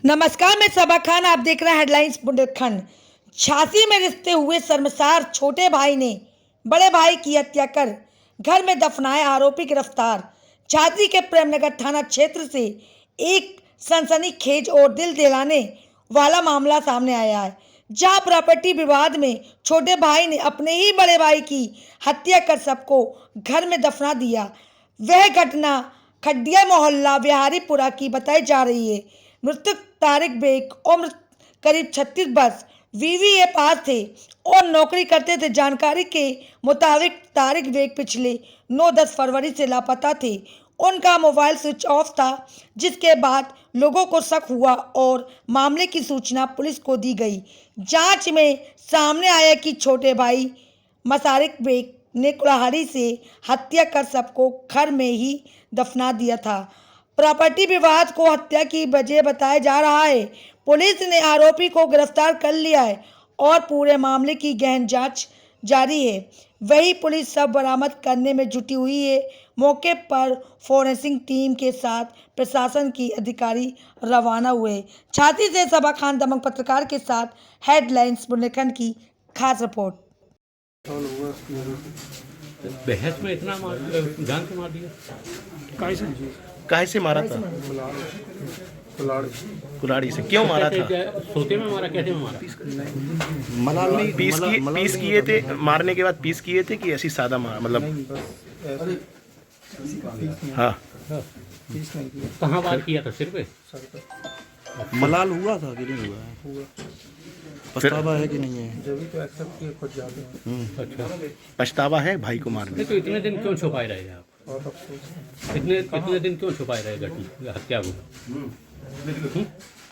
नमस्कार, मैं सबा खान। आप देख रहे हैं हेडलाइंस बुंदेलखंड। झांसी में रिश्ते हुए शर्मसार, छोटे भाई ने बड़े भाई की हत्या कर घर में दफनाए, आरोपी गिरफ्तार। झांसी के प्रेमनगर थाना क्षेत्र से एक सनसनीखेज और दिल दिलाने वाला मामला सामने आया है, जहां प्रॉपर्टी विवाद में छोटे भाई ने अपने ही बड़े भाई की हत्या कर सबको घर में दफना दिया। वह घटना खड्डिया मोहल्ला बिहारीपुरा की बताई जा रही है। मृतक तारिक बेग उम्र करीब 36 वर्ष वीवीए पास थे और नौकरी करते थे। जानकारी के मुताबिक तारिक बेग पिछले 9-10 फरवरी से लापता थे। उनका मोबाइल स्विच ऑफ था, जिसके बाद लोगों को शक हुआ और मामले की सूचना पुलिस को दी गई। जांच में सामने आया कि छोटे भाई मसारिक बेग ने कुल्हाड़ी से हत्या कर सबको घर में ही दफना दिया था। प्रॉपर्टी विवाद को हत्या की वजह बताया जा रहा है। पुलिस ने आरोपी को गिरफ्तार कर लिया है और पूरे मामले की गहन जांच जारी है। वही पुलिस सब बरामद करने में जुटी हुई है। मौके पर फोरेंसिक टीम के साथ प्रशासन की अधिकारी रवाना हुए। झांसी से सबा खान दमक पत्रकार के साथ हेडलाइंस बुंदेलखंड की खास रिपोर्ट। बहस में इतना जान से मार दिया। काहे से मारा था? कुल्हाड़ी से क्यों मारा था? सोते में मारा, कैसे में मारा? पीस किए थे, मारने के बाद पीस किए थे कि ऐसी सादा मारा, मतलब हाँ। कहाँ वार किया था? सिर पे? मलाल हुआ था कि नहीं हुआ? पछतावा है कि नहीं है? जब भी तो एक्सेप्ट किए खुद जाते हैं। अच्छा, पछतावा है भाई को मारने? तो इतने दिन क्यों छुपाए रहे आप? बहुत अफसोस। इतने दिन क्यों छुपाए रहे घटना हत्या को?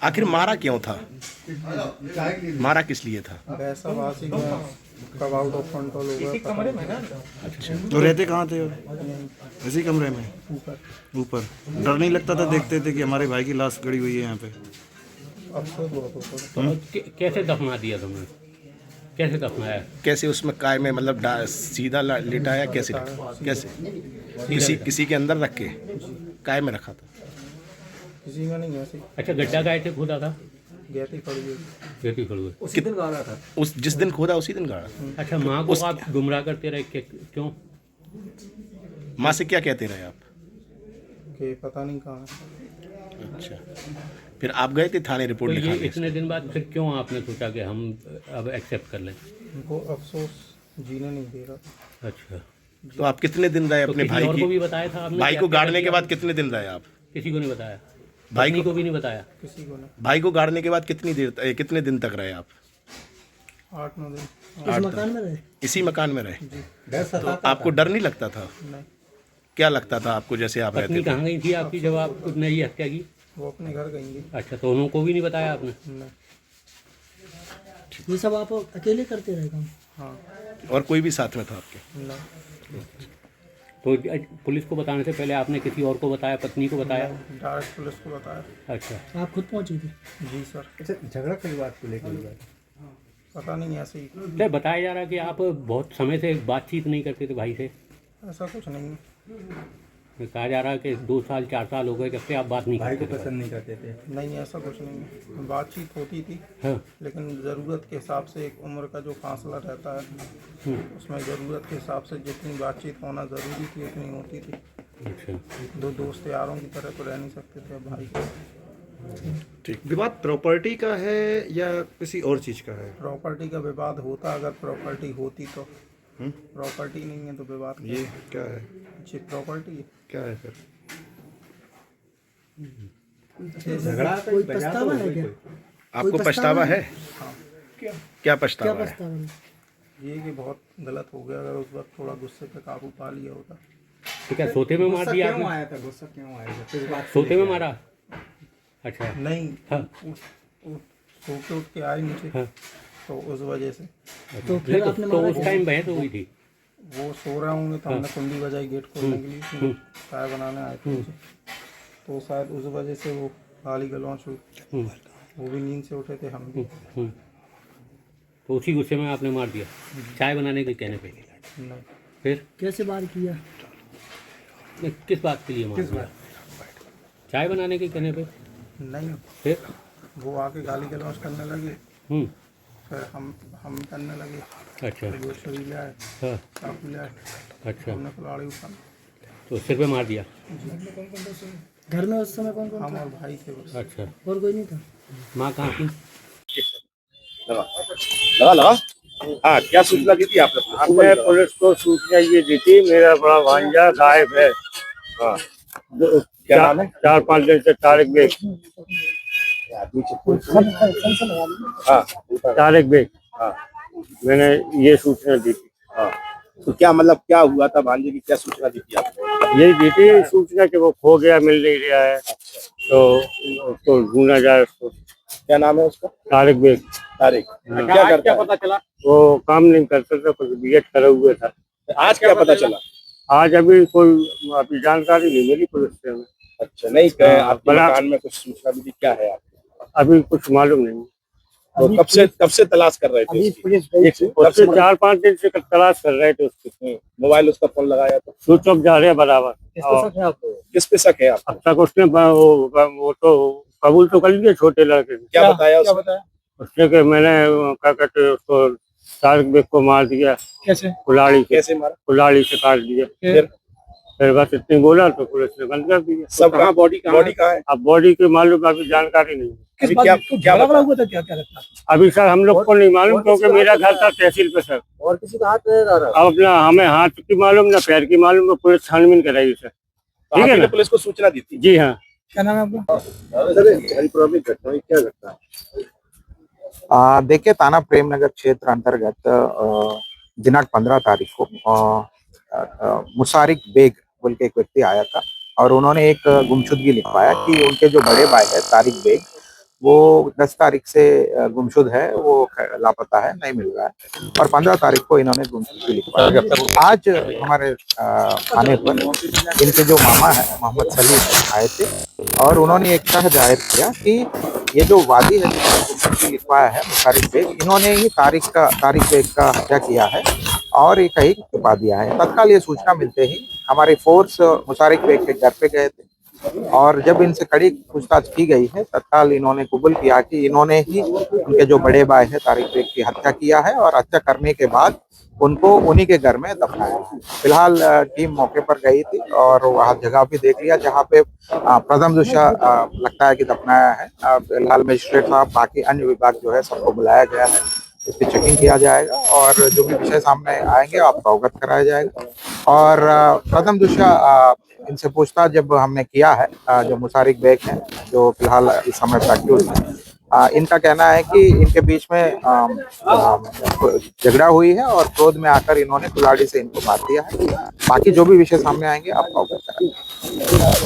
आखिर मारा क्यों था? मारा किस लिए था? वैसा वासी में कब आउट ऑफ कंट्रोल हो गया। अच्छा, तो रहते कहाँ थे? इसी कमरे में ऊपर। डर नहीं लगता था? देखते थे कि हमारे भाई की लाश गड़ी हुई है यहाँ पे। अफसोस बहुत होता है। तो कैसे दफना दिया तुमने? कैसे दफनाया? कैसे उसमें काय में, मतलब सीधा लिटाया? कैसे किसी के अंदर रख के काय में रखा था? किसी में नहीं ऐसे अच्छा, गड्ढा गाए थे, खोदा था? गए थे खड़ी हुई। खेती खड़ुए। उसी दिन गाड़ा था? उस जिस दिन खोदा उसी दिन गाड़ा? अच्छा, माँ को आप गुमराह करते रहे, क्यों? माँ से क्या कहते रहे आप? कि पता नहीं कहाँ है। अच्छा, फिर आप गए थे थाने रिपोर्ट तो ये लिखाने? इतने दिन बाद फिर क्यों आपने सोचा कि हम अब एक्सेप्ट कर लें? उनको अफसोस जीने नहीं दे रहा। अच्छा, तो आप कितने दिन रहे अपने किसी भाई और को की? भी बताया था आपने? भाई को गाड़ने के बाद कितने दिन रहे आप? किसी को नहीं बताया? भाई को भी नहीं बताया? किसी को नहीं। भाई को गाड़ने के बाद कितने दिन तक रहे आप? 8-9 दिन। इसी मकान में रहे? तो आपको डर नहीं लगता था? नहीं, क्या लगता था आपको जैसे आप पत्नी रहते थे? कहाँ गई थी आपकी जब आपने ये हत्या की? वो अपने घर गएंगे। अच्छा, तो उनको भी नहीं बताया आपने? नहीं। ये सब आप अकेले करते रहे काम? हाँ। और कोई भी साथ में था आपके? नहीं। तो पुलिस को बताने से पहले आपने किसी और को बताया, पत्नी को बताया? डायरेक्ट पुलिस को बताया। अच्छा, आप खुद पहुंची थी? जी सर। अच्छा, झगड़ा किस बात को लेकर? पता नहीं, ऐसे ही। तो बताया जा रहा कि आप बहुत समय से बातचीत नहीं करते थे भाई से? ऐसा कुछ नहीं है। कहा जा रहा है कि 2 साल 4 साल हो गए, कब से आप बात नहीं करते थे? नहीं करते थे? नहीं, ऐसा कुछ नहीं है। बातचीत होती थी, हाँ। लेकिन ज़रूरत के हिसाब से एक उम्र का जो फासला रहता है, उसमें ज़रूरत के हिसाब से जितनी बातचीत होना ज़रूरी थी उतनी होती थी। अच्छा, 2 दोस्त यारों की तरह तो रह नहीं सकते थे भाई। ठीक। विवाद प्रॉपर्टी का है या किसी और चीज का है? प्रॉपर्टी का विवाद होता, अगर प्रॉपर्टी होती तो। प्रॉपर्टी नहीं है तो विवाद ये क्या है? जी प्रॉपर्टी है। क्या है फिर? झगड़ा कोई पछतावा है क्या? आपको पछतावा है? हाँ। क्या क्या पछतावा है? पछतावा है? ये कि बहुत गलत हो गया, अगर उस वक्त थोड़ा गुस्से पे काबू पा लिया होता। तो क्या सोते में मार दिया आपने? गुस्सा क्यों आया? किस बात? सोते में मारा? अच्छा, नहीं, हाँ। सो के उठ के आए नीचे, हाँ। तो उस वजह से। तो फिर आपने तो मारा उस टाइम बहस हो गई थी? वो सो रहे होंगे तो हमने कुंडी बजाई गेट खोलने के लिए, चाय बनाने आए थे नीचे। तो शायद उस वजह से वो गाली गलौच हुई। वो भी नींद से उठे थे, हम भी। तो उसी गुस्से में आपने मार दिया, चाय बनाने के कहने पे? नहीं। फिर कैसे वार किया? किस बात के लिए मार दिया? चाय बनाने के कहने पे? नहीं, फिर वो आके गाली गलौज करने लगे, हम्म, फिर हम करने लगे, अच्छा, फिर वो छुरी ले आए, हाँ, चाकू ले आए, अच्छा, हमने कुल्हाड़ी उठा, तो सिर पे मार दिया। घर में उस समय कौन कौन हम और भाई थे बस। अच्छा, था और कोई नहीं था? माँ कहाँ थी? लगा लगा। हाँ, क्या सूचना दी थी आपने? हमने पुलिस को सूचना ये दी थी, मेरा बड़ा भांजा गायब है। हाँ, क्या नाम है? 4-5 दिन से तारिक बेग। हाँ, तारिक बेग, हाँ, मैंने ये सूचना दी थी। हाँ। तो क्या मतलब क्या हुआ था? भांजे की क्या सूचना दी थी आपने? यही दी थी सूचना कि वो खो गया, मिल नहीं रहा है, तो उसको ढूंढा जाए उसको। क्या नाम है उसका? तारिक बेग। तारिक। क्या करता है? पता चला? वो काम नहीं करता था, कुछ बीएड करे हुए था। आज क्या पता चला? आज अभी अभी जानकारी नहीं मिली पुलिस से हमें। अच्छा, नहीं आपके बड़ा- मकान में कुछ सूचना दी थी, क्या है आपको? अभी कुछ मालूम नहीं। तो कब से तलाश कर रहे थे उसकी? उससे 4-5 दिन से तलाश कर रहे थे उसकी। मोबाइल उसका फोन लगाया तो स्विच ऑफ जा रहे हैं बराबर। किस पे शक है आपको? अब तक उसने वो तो कबूल तो कर लिया छोटे लड़के ने। क्या बताया उसने? उसने कि मैंने क्या कहते हैं उसको तारिक बेग को मार दिया। कैसे? कुल्हाड़ी से, कैसे मारा? कुल्हाड़ी से काट दिया। फिर बस इतनी बोला तो पुलिस ने बंद कर दिया। सब कहाँ? बॉडी कहाँ है? अब बॉडी की मालूम अभी जानकारी नहीं है। अभी क्या बता? हुआ था? क्या क्या लगता है? अभी सर हम लोग को नहीं मालूम, क्योंकि मेरा घर था तहसील पे सर। और किसी का हाथ नहीं रहा? अब अपना हमें हाथ की मालूम ना पैर की मालूम, पुलिस छानबीन कराएगी सर। तो ठीक है आपने ना? पुलिस को सूचना दी थी? जी हाँ। क्या नाम है आपका? क्या लगता है? देखिए, थाना प्रेमनगर क्षेत्र अंतर्गत दिनांक 15 तारीख को मुसारिक बेग बोल के एक व्यक्ति आया था और उन्होंने एक गुमशुदगी लिखवाया कि उनके जो बड़े भाई है तारिक बेग, वो 10 तारीख से गुमशुद है, वो लापता है, नहीं मिल रहा है और 15 तारीख को इन्होंने गुमशुदगी लिखवाया। आज हमारे थाने पर इनके जो मामा है मोहम्मद सलीम आए थे और उन्होंने एक शह जाहिर किया कि ये जो वादी है गुमशुदगी लिखवाया है मुसारिक बेग, इन्होंने ही तारिक बेग का हत्या किया है और ये कहीं छुपा दिया है। तत्काल ये सूचना मिलते ही हमारी फोर्स मुसारिक बेग के घर पे गए थे और जब इनसे कड़ी पूछताछ की गई है, तत्काल इन्होंने कबूल किया कि इन्होंने ही उनके जो बड़े भाई है तारिक बेग की हत्या किया है और हत्या करने के बाद उनको उन्हीं के घर में दफनाया है। फिलहाल टीम मौके पर गई थी और वहाँ जगह भी देख लिया जहाँ पे प्रथम दृष्टया लगता है कि दफनाया है। फिलहाल मजिस्ट्रेट साहब, बाकी अन्य विभाग जो है सबको बुलाया गया है, इस पर चेकिंग किया जाएगा और जो भी विषय सामने आएंगे आपको अवगत कराया जाएगा। और प्रथम दृष्टया इनसे पूछताछ जब हमने किया है, जो मुसारिक बेग हैं जो फिलहाल इस समय प्रैक्टिस है, इनका कहना है कि इनके बीच में झगड़ा हुई है और क्रोध में आकर इन्होंने कुल्हाड़ी से इनको मार दिया है। बाकी जो भी विषय सामने आएंगे आपको अवगत कराएंगे।